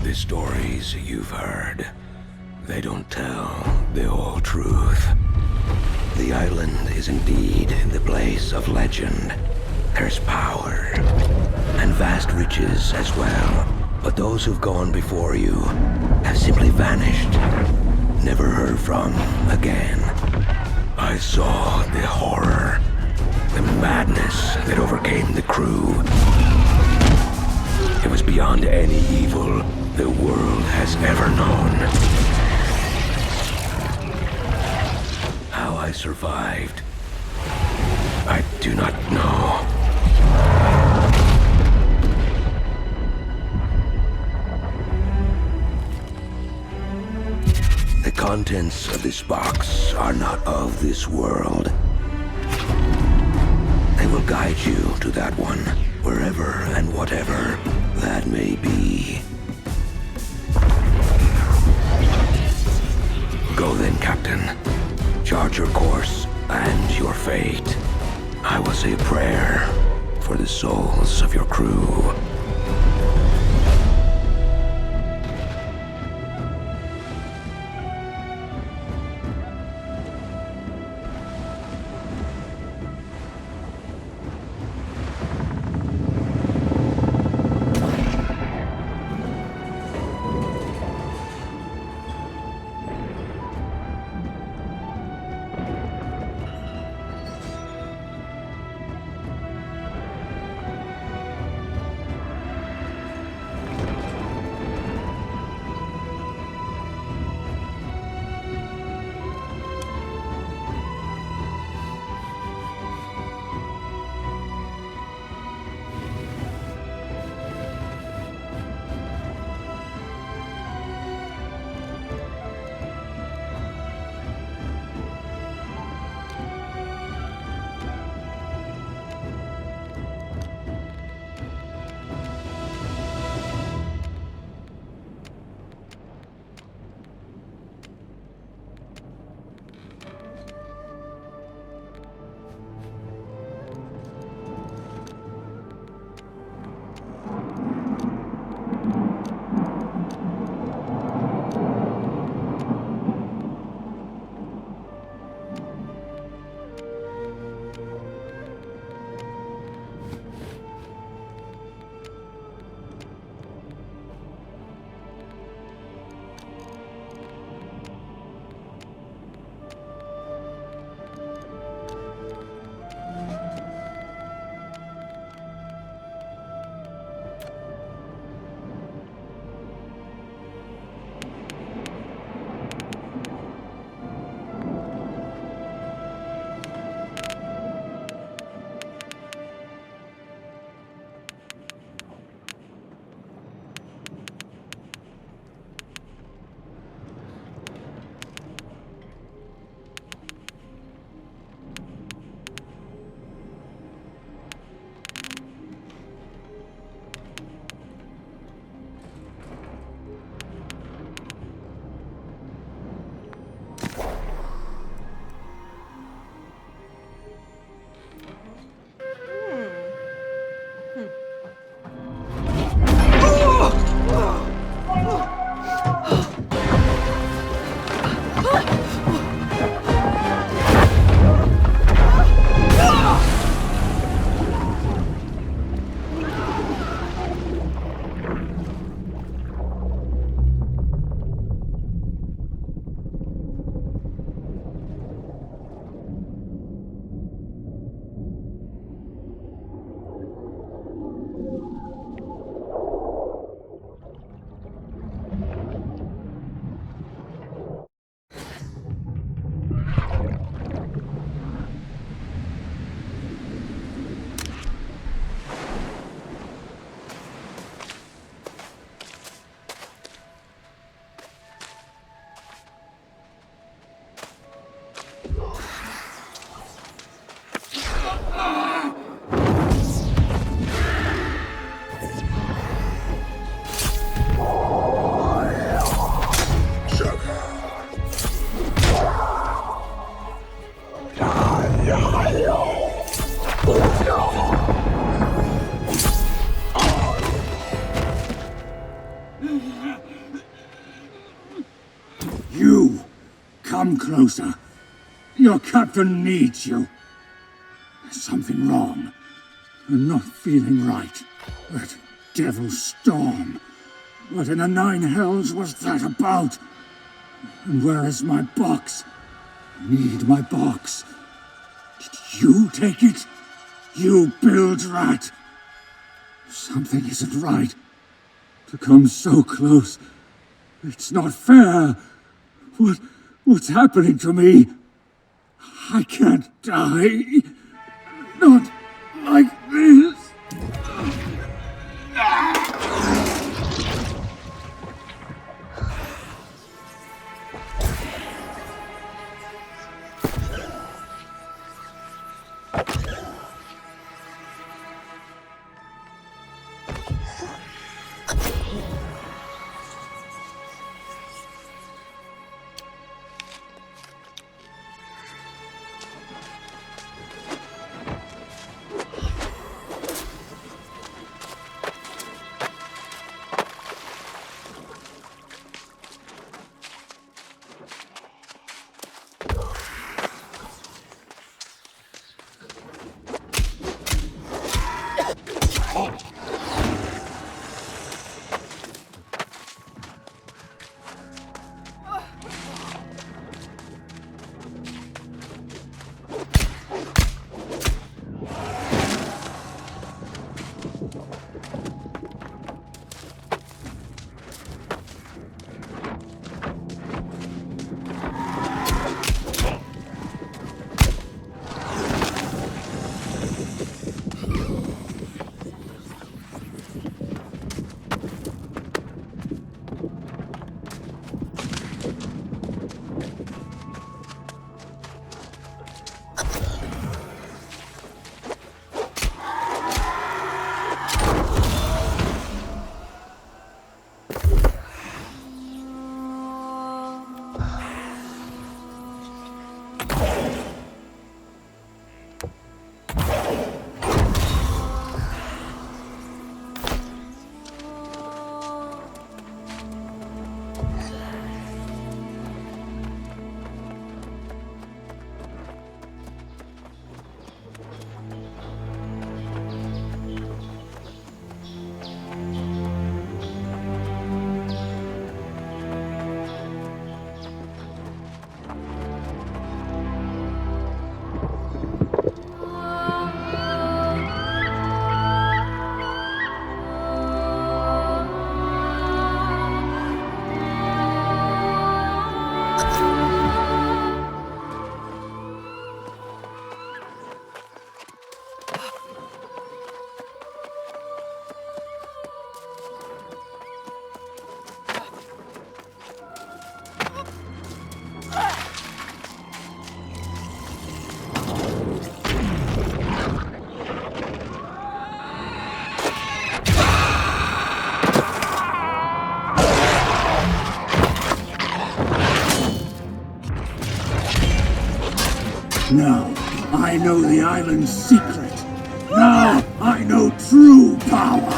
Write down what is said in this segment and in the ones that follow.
the stories you've heard. They don't tell the whole truth. The island is indeed the place of legend. There's power, and vast riches as well. But those who've gone before you have simply vanished, never heard from again. I saw the horror, the madness that overcame the crew. It was beyond any evil the world has ever known. How I survived, I do not know. The contents of this box are not of this world. They will guide you to that one, wherever and whatever that may be. Go then, Captain. Chart your course and your fate. I will say a prayer for the souls of your crew. You! Come closer. Your captain needs you. There's something wrong. I'm not feeling right. That devil storm. What in the nine hells was that about? And where is my box? I need my box. Did you take it? You bilge rat! Something isn't right. To come so close. It's not fair. What's happening to me? I can't die. Not like this. Now, I know the island's secret. Now, I know true power.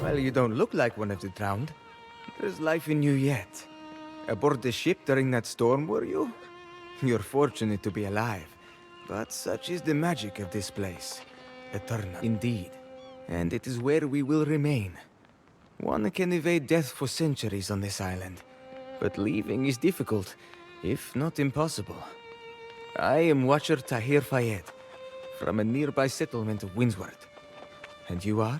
Well, you don't look like one of the drowned. There's life in you yet. Aboard the ship during that storm, were you? You're fortunate to be alive. But such is the magic of this place. Eternal. Indeed. And it is where we will remain. One can evade death for centuries on this island. But leaving is difficult, if not impossible. I am Watcher Tahir Fayed, from a nearby settlement of Windsward. And you are?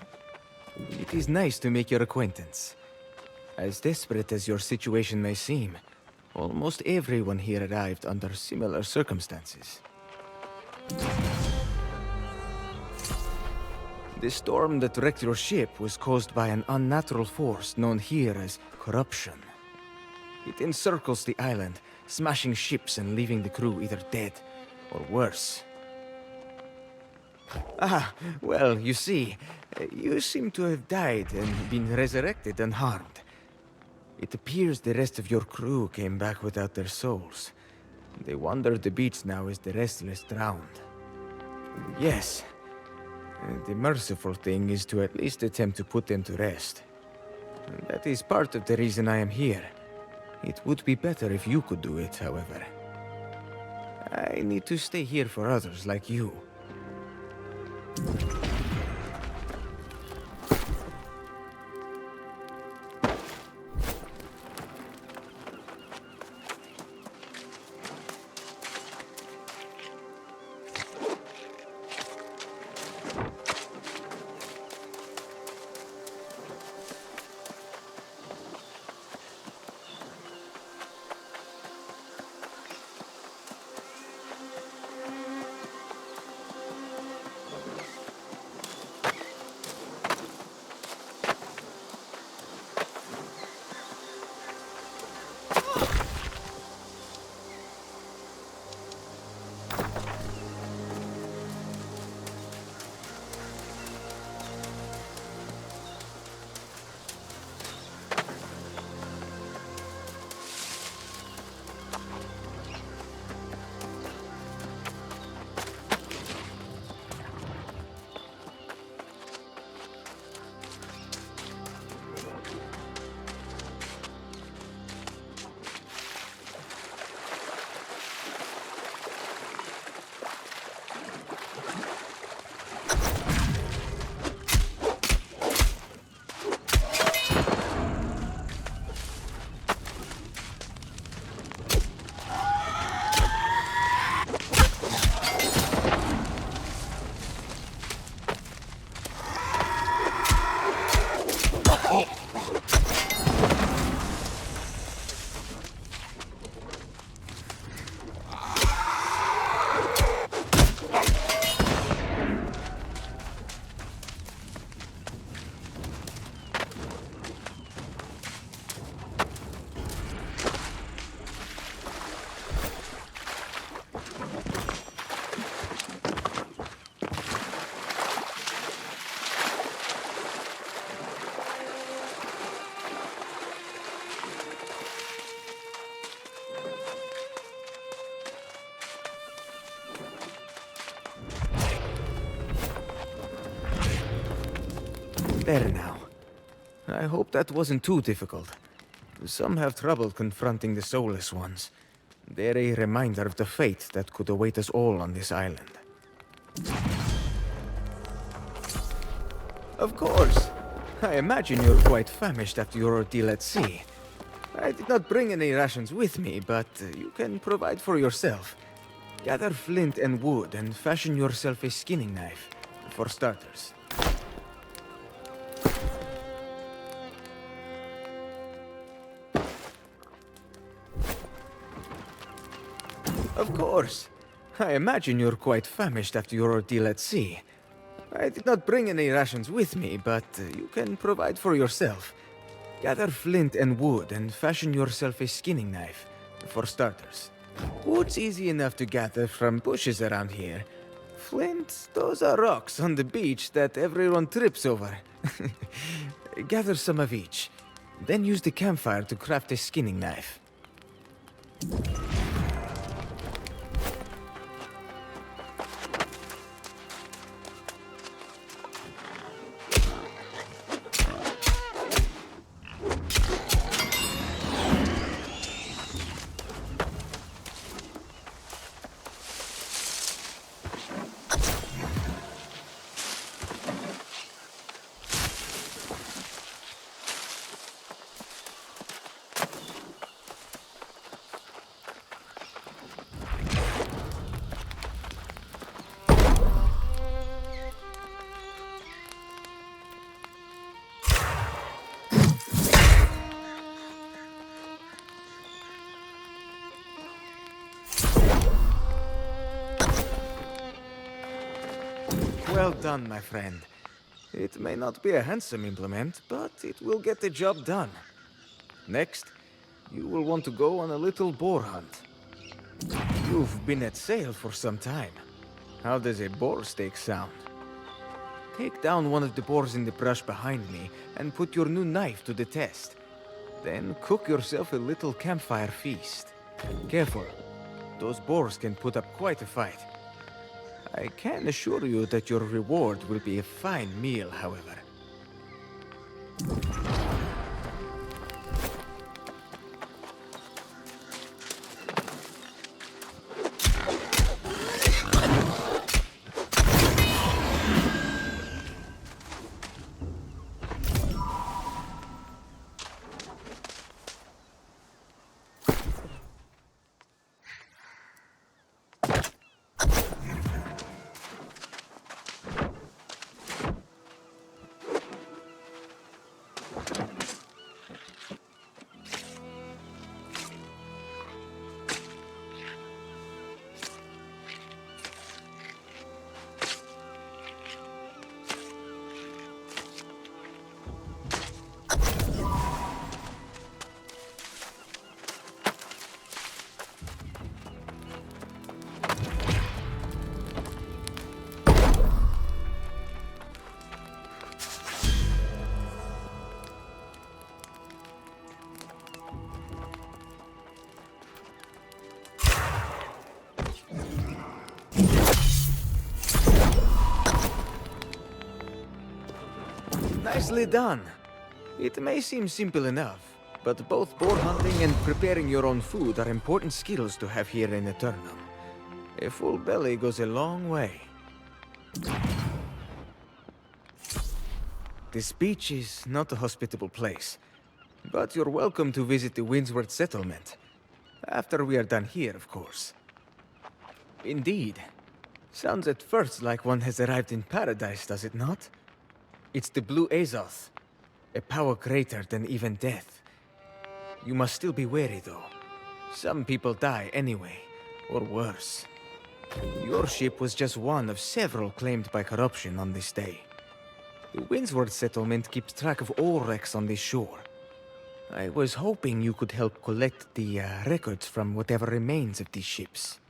It is nice to make your acquaintance. As desperate as your situation may seem, almost everyone here arrived under similar circumstances. The storm that wrecked your ship was caused by an unnatural force known here as corruption. It encircles the island, smashing ships and leaving the crew either dead or worse. Ah, well, you see, you seem to have died and been resurrected unharmed. It appears the rest of your crew came back without their souls. They wander the beach now as the restless drowned. Yes, the merciful thing is to at least attempt to put them to rest. That is part of the reason I am here. It would be better if you could do it, however. I need to stay here for others like you. There now. I hope that wasn't too difficult. Some have trouble confronting the soulless ones. They're a reminder of the fate that could await us all on this island. Of course. I imagine you're quite famished after your ordeal at sea. I did not bring any rations with me, but you can provide for yourself. Gather flint and wood and fashion yourself a skinning knife, for starters. Of course. I imagine you're quite famished after your ordeal at sea. I did not bring any rations with me, but you can provide for yourself. Gather flint and wood and fashion yourself a skinning knife, for starters. Wood's easy enough to gather from bushes around here. Flint, those are rocks on the beach that everyone trips over. Gather some of each. Then use the campfire to craft a skinning knife. Well done, my friend. It may not be a handsome implement, but it will get the job done. Next, you will want to go on a little boar hunt. You've been at sail for some time. How does a boar steak sound? Take down one of the boars in the brush behind me and put your new knife to the test. Then cook yourself a little campfire feast. Careful. Those boars can put up quite a fight. I can assure you that your reward will be a fine meal, however. Nicely done. It may seem simple enough, but both boar hunting and preparing your own food are important skills to have here in Eternum. A full belly goes a long way. This beach is not a hospitable place, but you're welcome to visit the Windsward settlement. After we are done here, of course. Indeed. Sounds at first like one has arrived in paradise, does it not? It's the Blue Azoth, a power greater than even death. You must still be wary, though. Some people die anyway, or worse. Your ship was just one of several claimed by corruption on this day. The Windsward settlement keeps track of all wrecks on this shore. I was hoping you could help collect the records from whatever remains of these ships.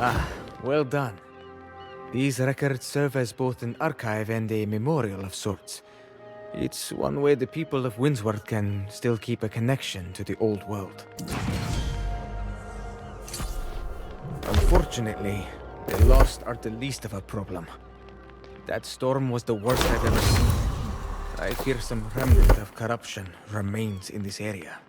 Ah, well done. These records serve as both an archive and a memorial of sorts. It's one way the people of Windsworth can still keep a connection to the old world. Unfortunately, the lost are the least of our problem. That storm was the worst I've ever seen. I fear some remnant of corruption remains in this area.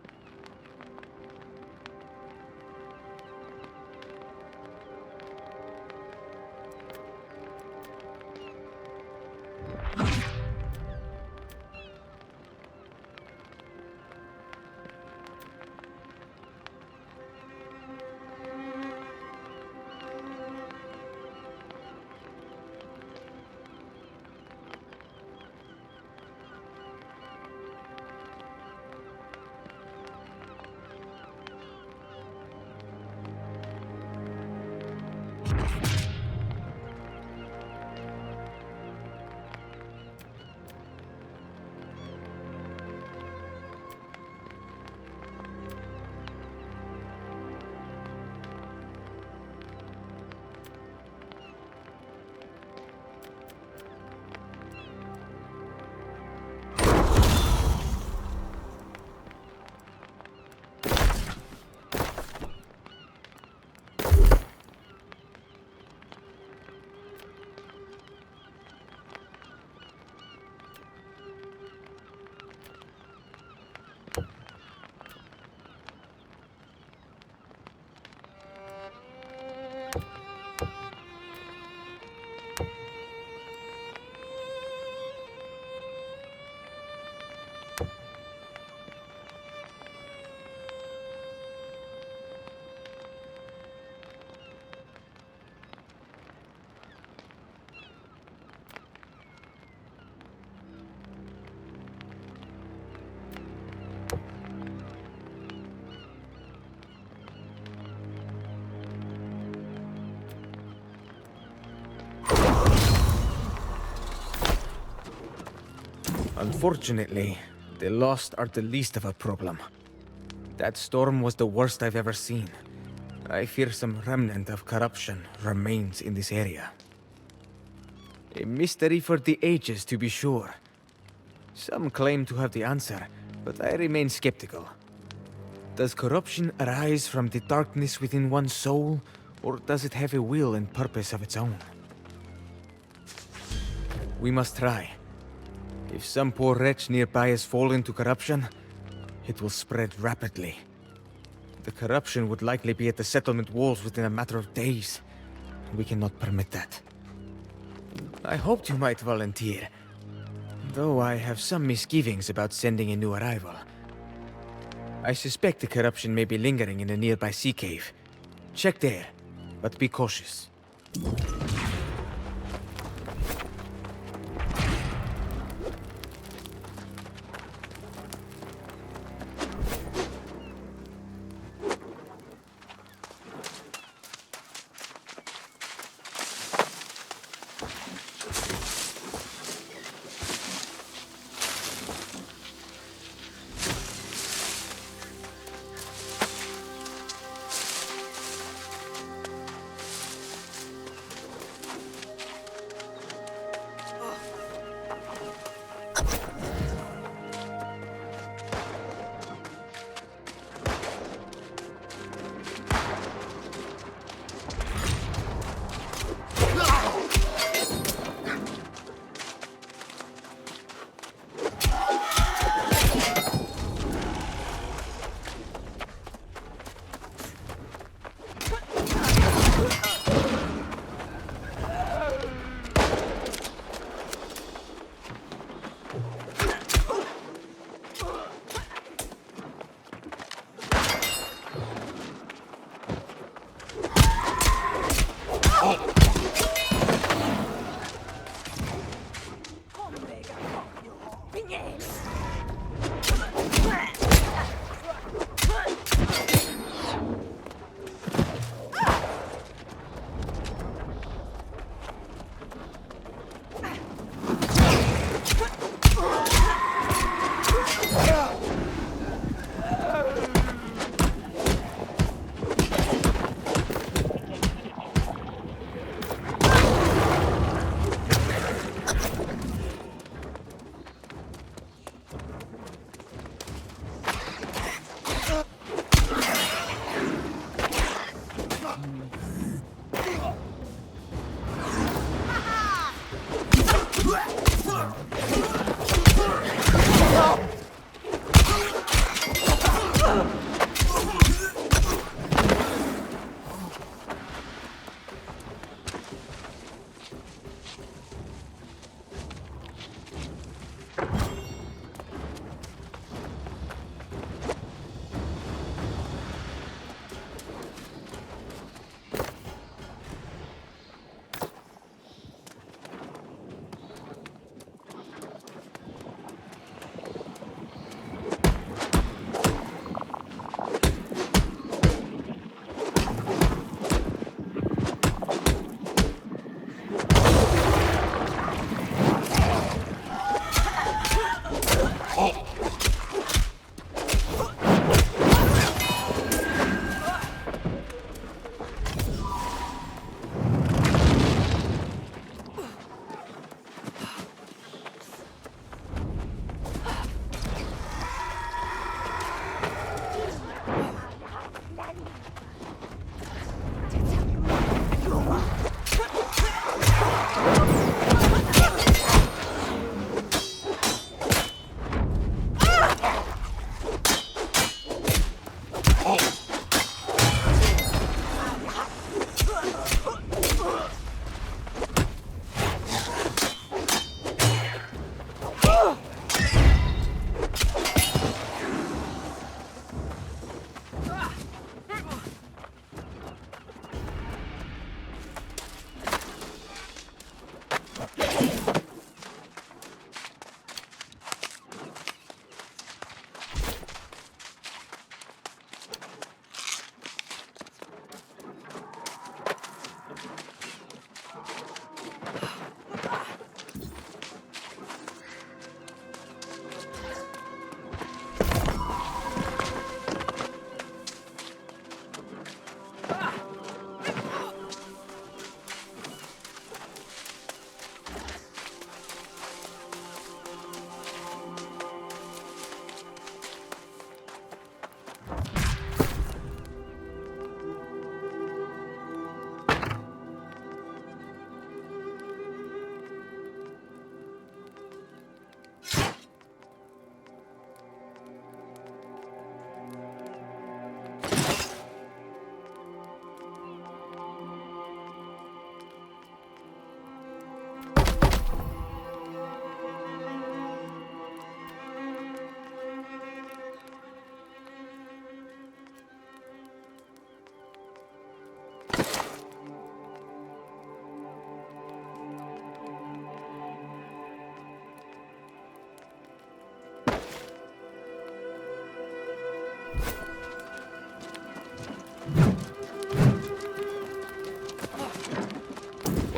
Unfortunately, the lost are the least of our problem. That storm was the worst I've ever seen. I fear some remnant of corruption remains in this area. A mystery for the ages, to be sure. Some claim to have the answer, but I remain skeptical. Does corruption arise from the darkness within one's soul, or does it have a will and purpose of its own? We must try. If some poor wretch nearby has fallen to corruption, it will spread rapidly. The corruption would likely be at the settlement walls within a matter of days. We cannot permit that. I hoped you might volunteer, though I have some misgivings about sending a new arrival. I suspect the corruption may be lingering in a nearby sea cave. Check there, but be cautious.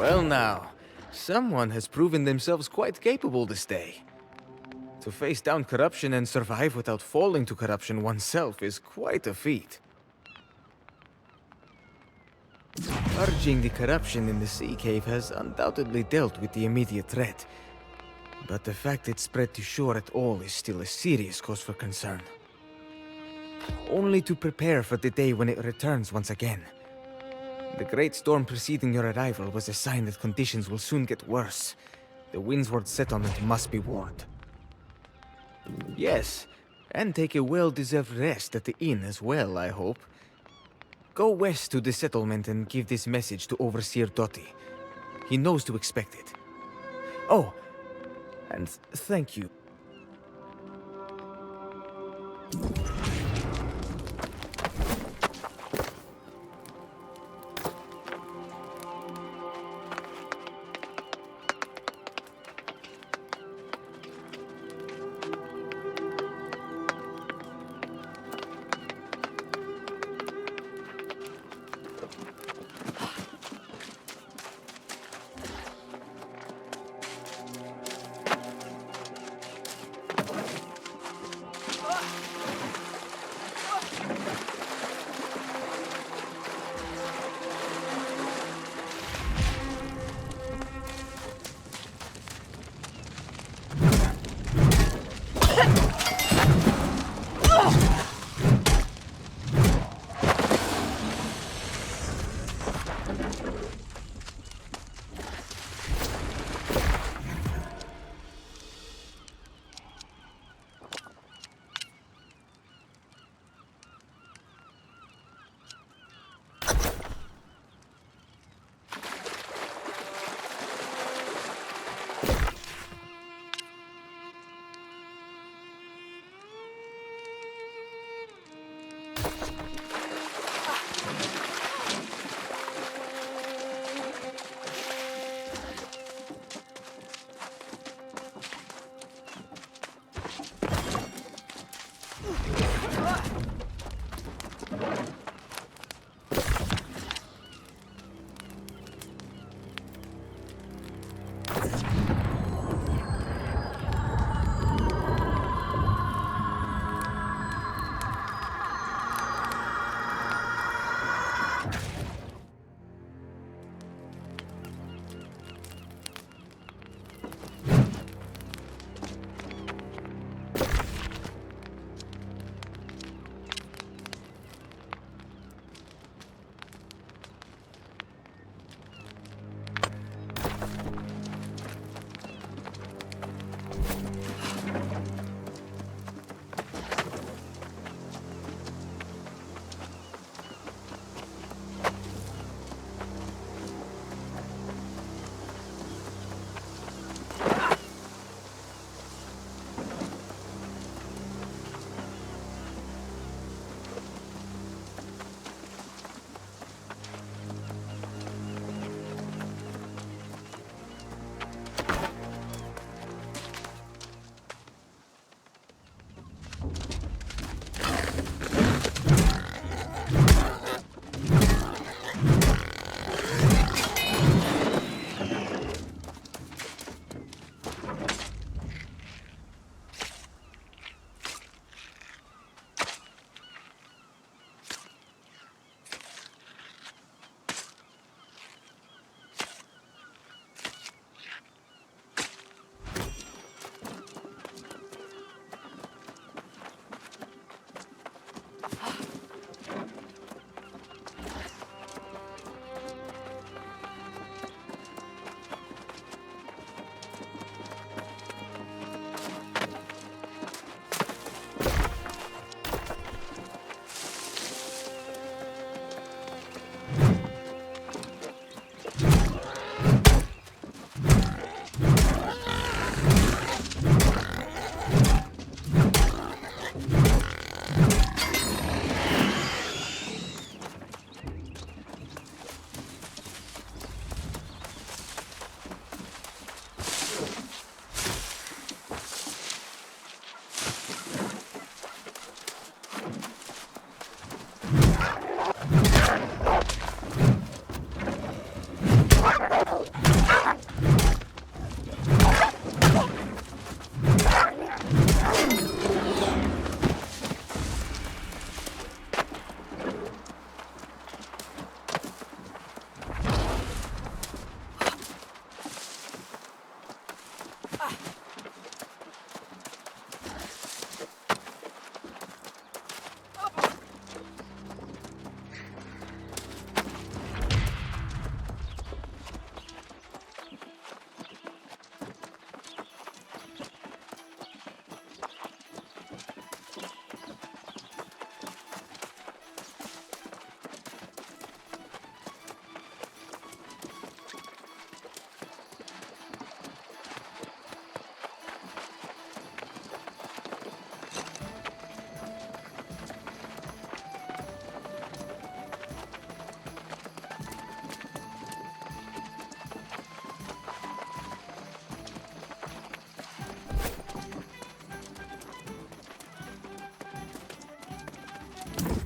Well now, someone has proven themselves quite capable this day. To face down corruption and survive without falling to corruption oneself is quite a feat. Purging the corruption in the sea cave has undoubtedly dealt with the immediate threat, but the fact it spread to shore at all is still a serious cause for concern. Only to prepare for the day when it returns once again. The great storm preceding your arrival was a sign that conditions will soon get worse. The Windsward settlement must be warned. Yes, and take a well-deserved rest at the inn as well, I hope. Go west to the settlement and give this message to Overseer Doty. He knows to expect it. Oh, and thank you.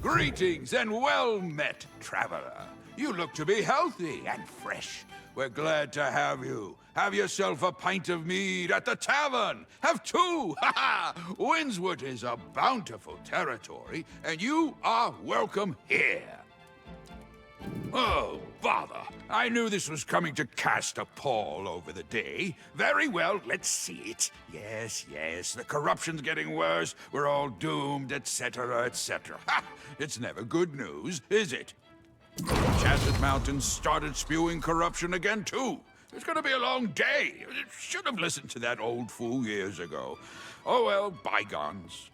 Greetings and well met, traveler. You look to be healthy and fresh. We're glad to have you. Have yourself a pint of mead at the tavern. Have two. Ha ha! Windswood is a bountiful territory, and you are welcome here. Oh, bother. I knew this was coming to cast a pall over the day. Very well, let's see it. Yes, the corruption's getting worse. We're all doomed, etc., etc. Ha! It's never good news, is it? Shattered Mountains started spewing corruption again, too. It's gonna be a long day. Should have listened to that old fool years ago. Oh well, bygones.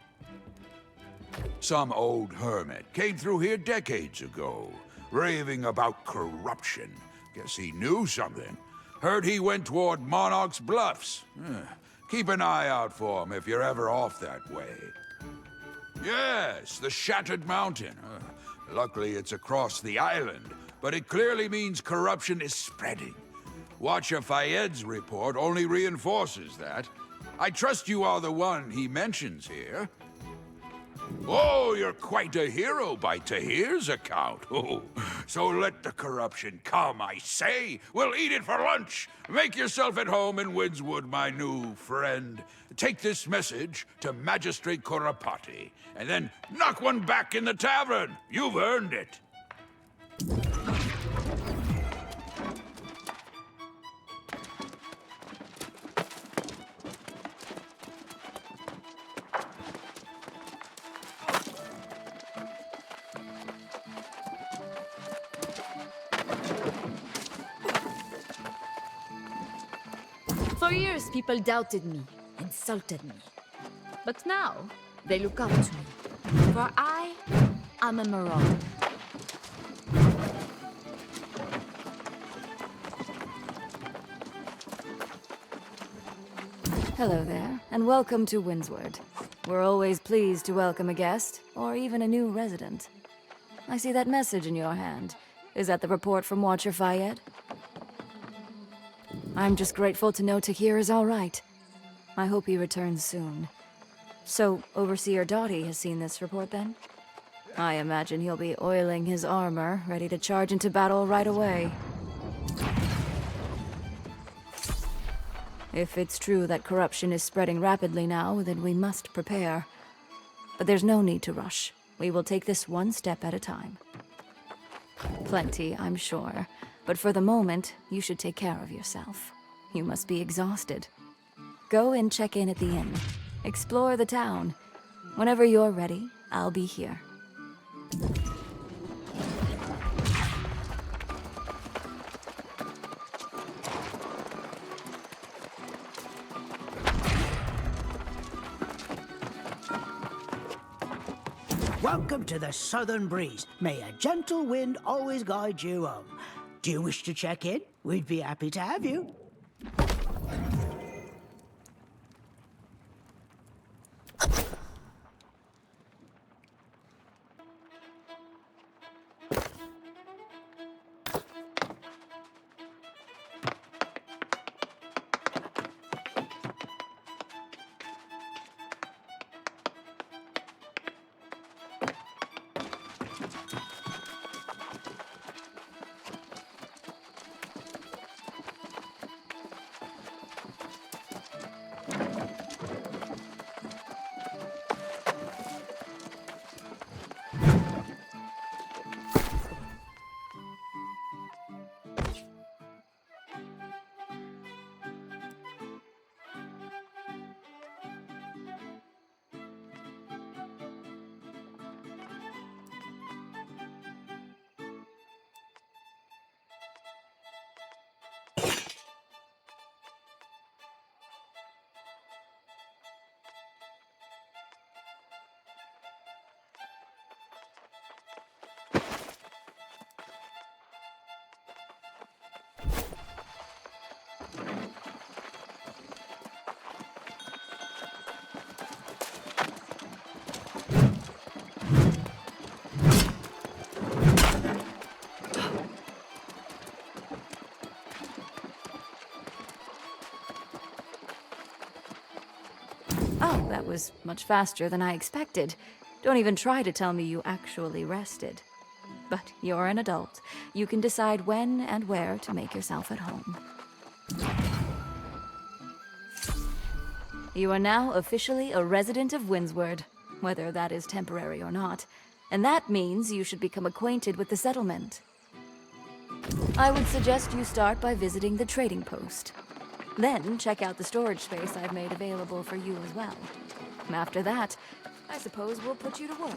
Some old hermit came through here decades ago, raving about corruption. Guess he knew something. Heard he went toward Monarch's Bluffs. Keep an eye out for him if you're ever off that way. Yes, the Shattered Mountain. Luckily, it's across the island, but it clearly means corruption is spreading. Watcher Fayed's report only reinforces that. I trust you are the one he mentions here. Oh, you're quite a hero by Tahir's account. Oh, so let the corruption come, I say. We'll eat it for lunch. Make yourself at home in Windswood, my new friend. Take this message to Magistrate Korapati, and then knock one back in the tavern. You've earned it. For years, people doubted me, insulted me. But now, they look up to me. For I am a marauder. Hello there, and welcome to Windswood. We're always pleased to welcome a guest, or even a new resident. I see that message in your hand. Is that the report from Watcher Fayed? I'm just grateful to know Tahir is all right. I hope he returns soon. So, Overseer Doughty has seen this report then? I imagine he'll be oiling his armor, ready to charge into battle right away. If it's true that corruption is spreading rapidly now, then we must prepare. But there's no need to rush. We will take this one step at a time. Plenty, I'm sure. But for the moment, you should take care of yourself. You must be exhausted. Go and check in at the inn. Explore the town. Whenever you're ready, I'll be here. Welcome to the Southern Breeze. May a gentle wind always guide you home. Do you wish to check in? We'd be happy to have you. Oh, that was much faster than I expected. Don't even try to tell me you actually rested. But you're an adult. You can decide when and where to make yourself at home. You are now officially a resident of Windsward, whether that is temporary or not. And that means you should become acquainted with the settlement. I would suggest you start by visiting the trading post. Then check out the storage space I've made available for you as well. After that, I suppose we'll put you to work.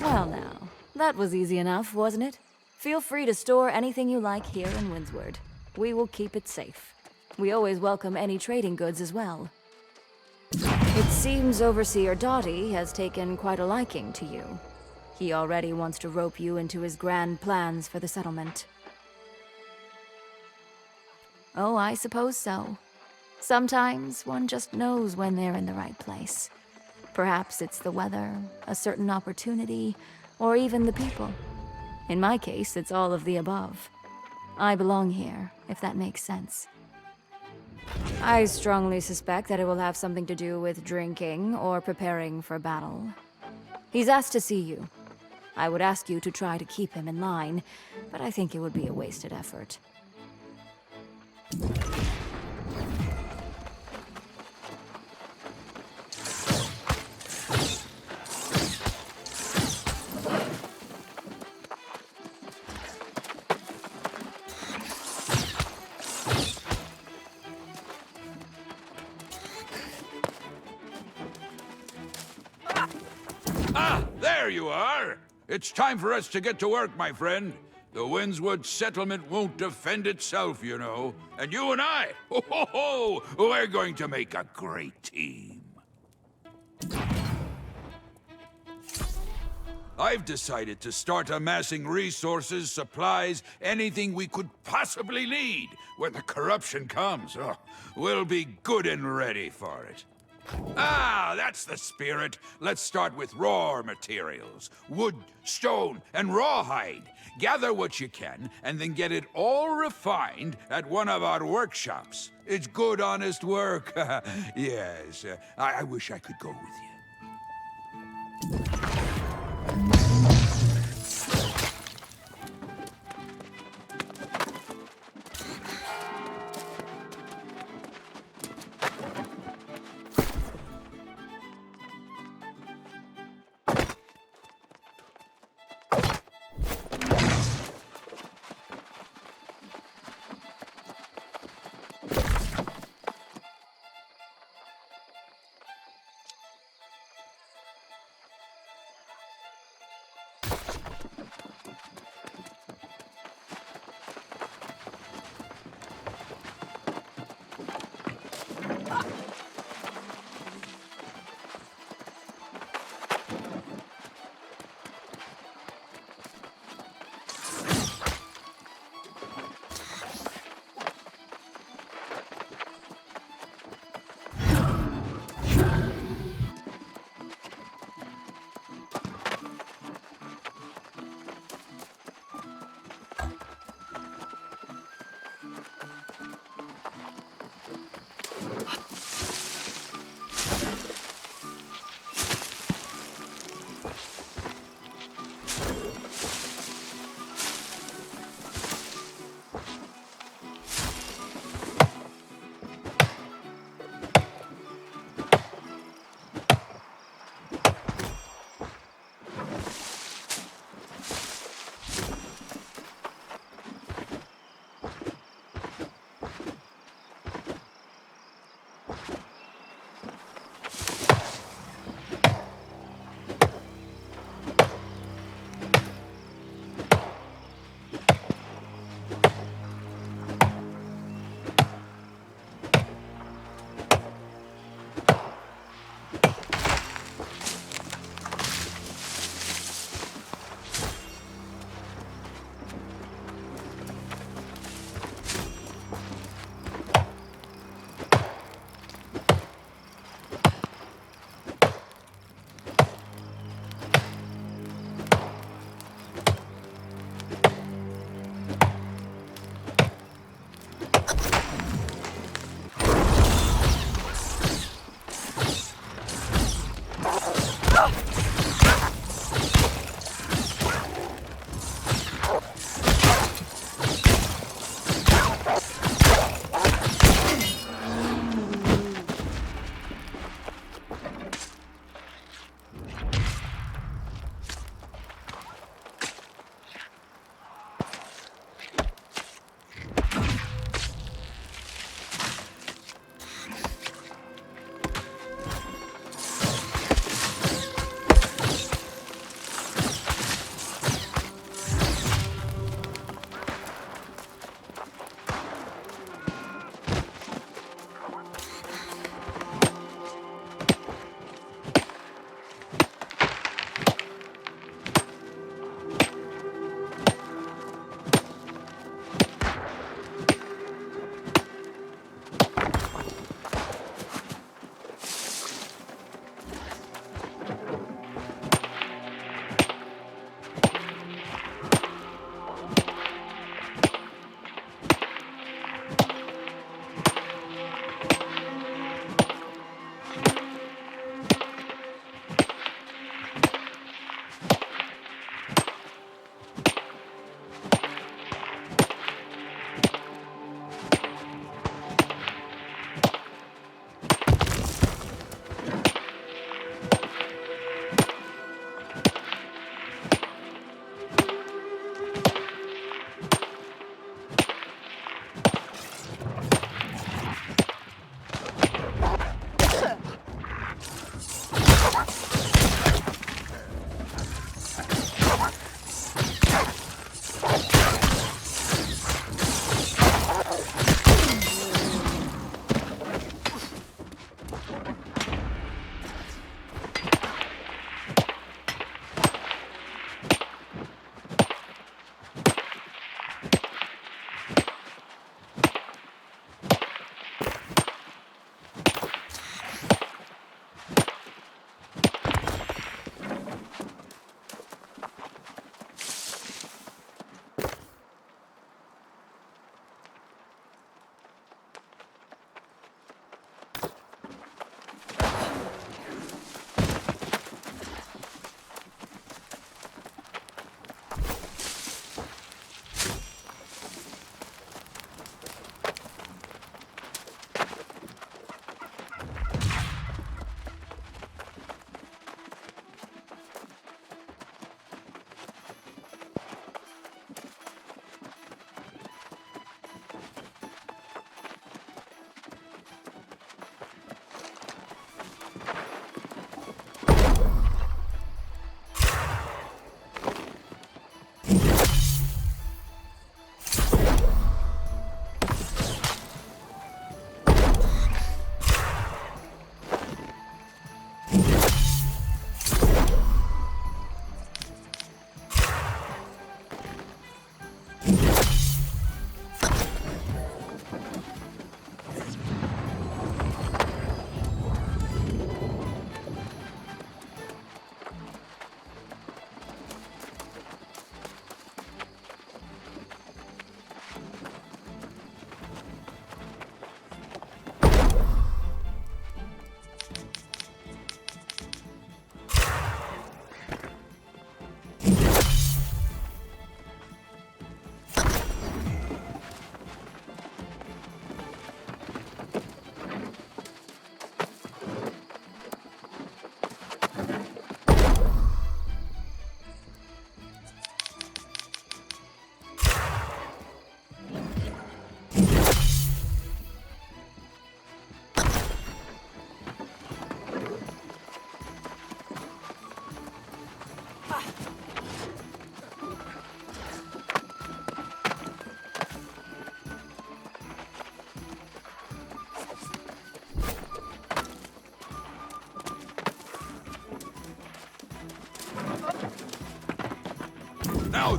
Well now, that was easy enough, wasn't it? Feel free to store anything you like here in Windsward. We will keep it safe. We always welcome any trading goods as well. It seems Overseer Dottie has taken quite a liking to you. He already wants to rope you into his grand plans for the settlement. Oh, I suppose so. Sometimes one just knows when they're in the right place. Perhaps it's the weather, a certain opportunity, or even the people. In my case, it's all of the above. I belong here, if that makes sense. I strongly suspect that it will have something to do with drinking or preparing for battle. He's asked to see you. I would ask you to try to keep him in line, but I think it would be a wasted effort. Ah, there you are! It's time for us to get to work, my friend. The Windswood settlement won't defend itself, you know. And you and I, we're going to make a great team. I've decided to start amassing resources, supplies, anything we could possibly need. When the corruption comes, we'll be good and ready for it. Ah, that's the spirit. Let's start with raw materials. Wood, stone, and rawhide. Gather what you can, and then get it all refined at one of our workshops. It's good, honest work. Yes, I wish I could go with you.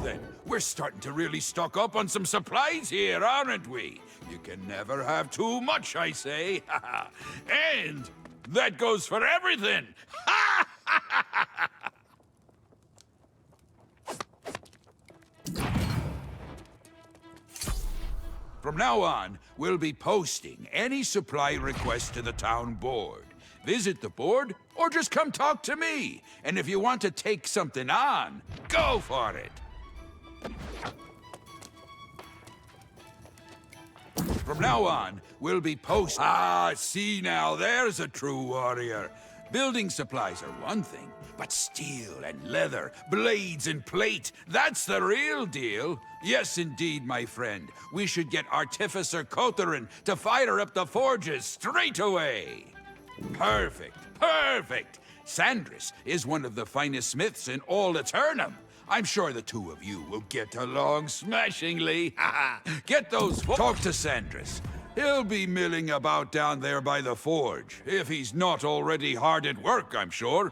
then, we're starting to really stock up on some supplies here, aren't we? You can never have too much, I say. And that goes for everything. From now on, we'll be posting any supply requests to the town board. Visit the board, or just come talk to me. And if you want to take something on, go for it. From now on, we'll be posting... Ah, see now, there's a true warrior. Building supplies are one thing, but steel and leather, blades and plate, that's the real deal. Yes, indeed, my friend. We should get Artificer Kotherin to fire up the forges straight away. Perfect, perfect. Sandris is one of the finest smiths in all Eternum. I'm sure the two of you will get along smashingly. Get those... Talk to Sandris. He'll be milling about down there by the forge, if he's not already hard at work, I'm sure.